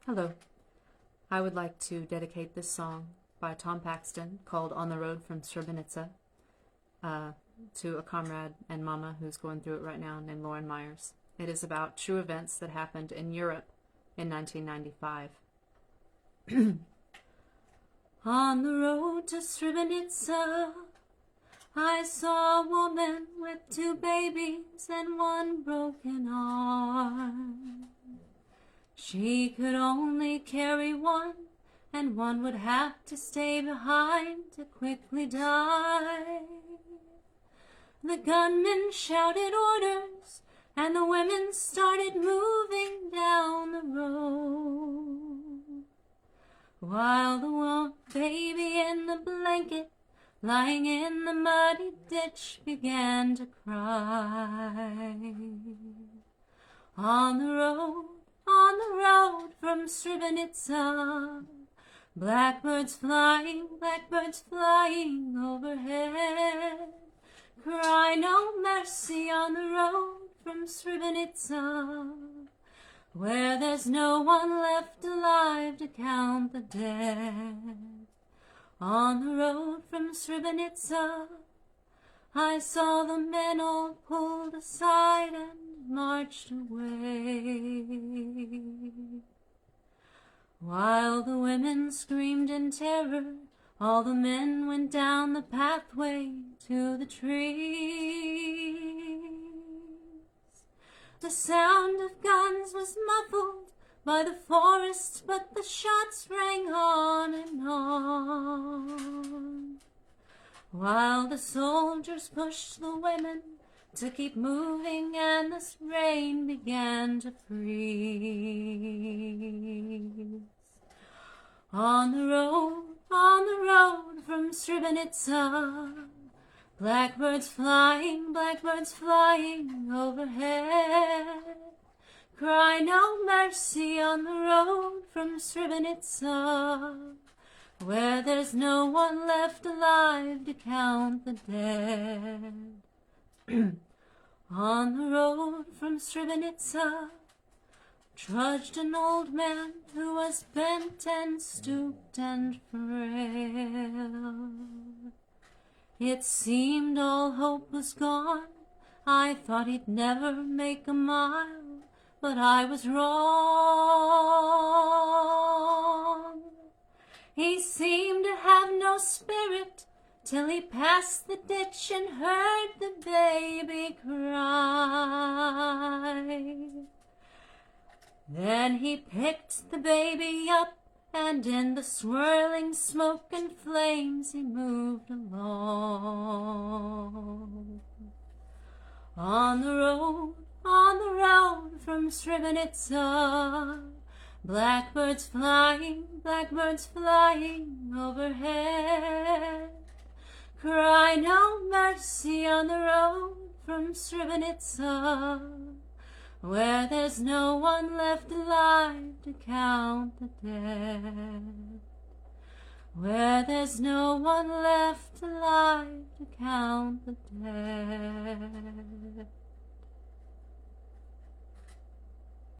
Hello. I would like to dedicate this song by Tom Paxton called On the Road from Srebenica to a comrade and mama who's going through it right now named Lauren Myers. It is about true events that happened in Europe in 1995. On the road to Srebenica, I saw a woman with 2 babies and 1 broken arm. She could only carry 1, and 1 would have to stay behind to quickly die. The gunmen shouted orders, and the women started moving down the road, while the baby in the blanket lying in the muddy ditch began to cry. On the road from Srebenica, blackbirds flying overhead. Cry no mercy on the road from Srebenica, where there's no one left alive to count the dead. On the road from Srebenica, I saw the men all pulled aside and marched away, while the women screamed in terror. All the men went down the pathway to the trees. The sound of guns was muffled by the forest, but the shots rang on and on, while the soldiers pushed the women to keep moving, and the rain began to freeze. On the road from Srebenica, blackbirds flying overhead. Cry no mercy on the road from Srebenica, where there's no one left alive to count the dead. On the road from Srebenica trudged an old man who was bent and stooped and frail. It seemed all hope was gone. I thought he'd never make a mile, but I was wrong. He seemed to have no spirit till he passed the ditch and heard the baby cry. Then he picked the baby up, and in the swirling smoke and flames he moved along. On the road from Srebenica, blackbirds flying overhead. Cry no mercy on the road from Srebenica, where there's no one left alive to count the dead. Where there's no one left alive to count the dead.